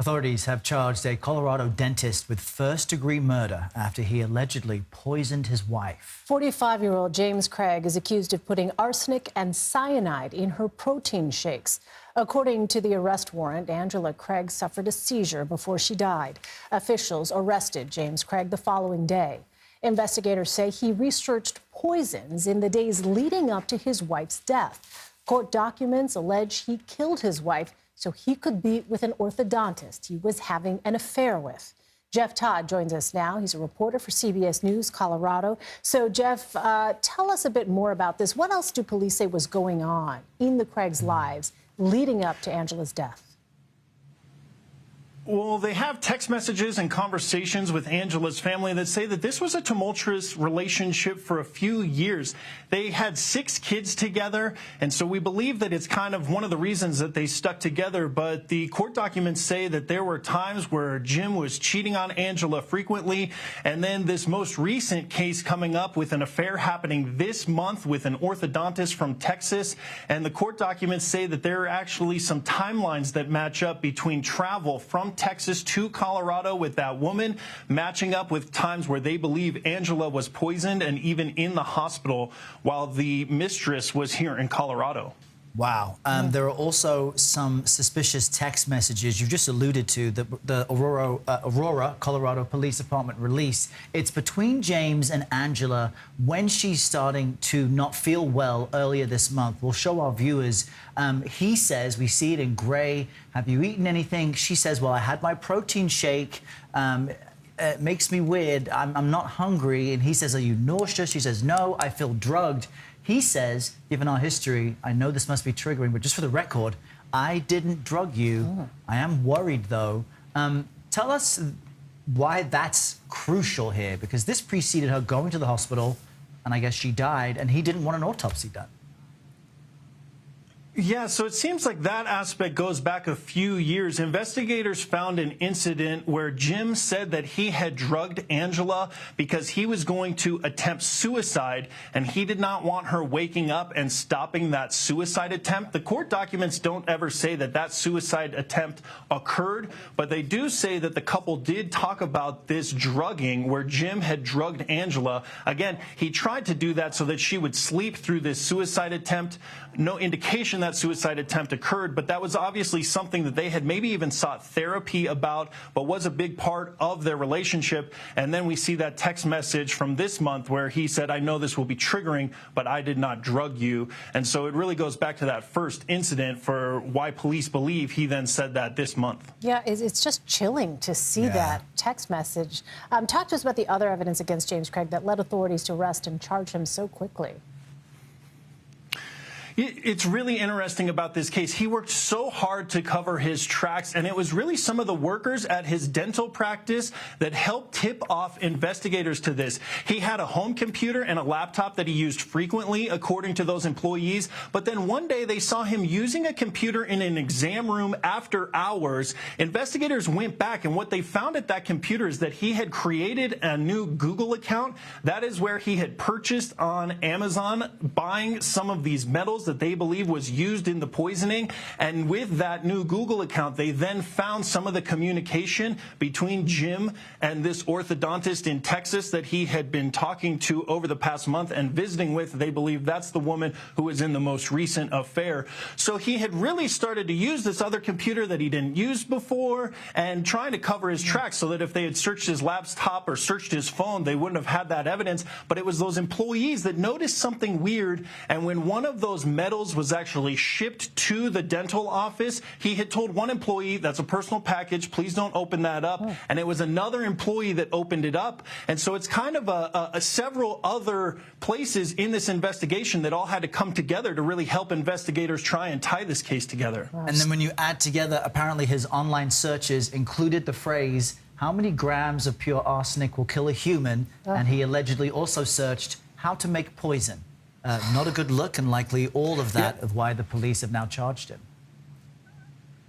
Authorities have charged a Colorado dentist with first-degree murder after he allegedly poisoned his wife. 45-year-old James Craig is accused of putting arsenic and cyanide in her protein shakes. According to the arrest warrant, Angela Craig suffered a seizure before she died. Officials arrested James Craig the following day. Investigators say he researched poisons in the days leading up to his wife's death. Court documents allege he killed his wife so he could be with an orthodontist he was having an affair with. Jeff Todd joins us now. He's a reporter for CBS News Colorado. So, Jeff, tell us a bit more about this. What else do police say was going on in the Craigs' lives leading up to Angela's death? Well, they have text messages and conversations with Angela's family that say that this was a tumultuous relationship for a few years. They had 6 kids together, and so we believe that it's kind of one of the reasons that they stuck together. But the court documents say that there were times where Jim was cheating on Angela frequently, and then this most recent case coming up with an affair happening this month with an orthodontist from Texas. And the court documents say that there are actually some timelines that match up between travel from Texas to Colorado with that woman, matching up with times where they believe Angela was poisoned and even in the hospital while the mistress was here in Colorado. Wow. There are also some suspicious text messages you just alluded to that the Aurora, Colorado Police Department released. It's between James and Angela when she's starting to not feel well earlier this month. We'll show our viewers. He says, we see it in gray, have you eaten anything? She says, well, I had my protein shake. It makes me weird. I'm not hungry. And he says, are you nauseous? She says, no, I feel drugged. He says, given our history, I know this must be triggering, but just for the record, I didn't drug you. Oh. I am worried, though. Tell us why that's crucial here, because this preceded her going to the hospital, and I guess she died, and he didn't want an autopsy done. Yeah, so it seems like that aspect goes back a few years. Investigators found an incident where Jim said that he had drugged Angela because he was going to attempt suicide, and he did not want her waking up and stopping that suicide attempt. The court documents don't ever say that that suicide attempt occurred, but they do say that the couple did talk about this drugging where Jim had drugged Angela. Again, he tried to do that so that she would sleep through this suicide attempt. No indication that suicide attempt occurred, but that was obviously something that they had maybe even sought therapy about, but was a big part of their relationship. And then we see that text message from this month where he said, I know this will be triggering, but I did not drug you. And so it really goes back to that first incident for why police believe he then said that this month. Yeah, it's just chilling to see that text message. Talk to us about the other evidence against James Craig that led authorities to arrest and charge him so quickly. It's really interesting about this case. He worked so hard to cover his tracks, and it was really some of the workers at his dental practice that helped tip off investigators to this. He had a home computer and a laptop that he used frequently, according to those employees. But then one day they saw him using a computer in an exam room after hours. Investigators went back, and what they found at that computer is that he had created a new Google account. That is where he had purchased on Amazon, buying some of these metals that they believe was used in the poisoning. And with that new Google account, they then found some of the communication between Jim and this orthodontist in Texas that he had been talking to over the past month and visiting with. They believe that's the woman who was in the most recent affair. So he had really started to use this other computer that he didn't use before and trying to cover his tracks so that if they had searched his laptop or searched his phone, they wouldn't have had that evidence. But it was those employees that noticed something weird, and when one of those metals was actually shipped to the dental office, he had told one employee, that's a personal package, please don't open that up. Oh. And it was another employee that opened it up. And so it's kind of a several other places in this investigation that all had to come together to really help investigators try and tie this case together. And then when you add together, apparently his online searches included the phrase, how many grams of pure arsenic will kill a human? And he allegedly also searched how to make poison. Not a good look, and likely all of that of why the police have now charged him.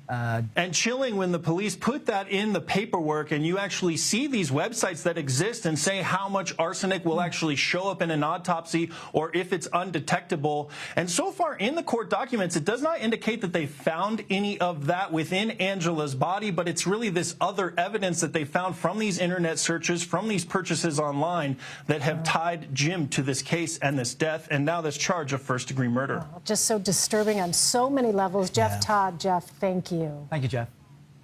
And chilling when the police put that in the paperwork and you actually see these websites that exist and say how much arsenic will actually show up in an autopsy or if it's undetectable. And so far in the court documents, it does not indicate that they found any of that within Angela's body, but it's really this other evidence that they found from these internet searches, from these purchases online that have tied Jim to this case and this death and now this charge of first-degree murder. Just so disturbing on so many levels. Jeff Todd, Jeff, thank you. Thank you, Jeff.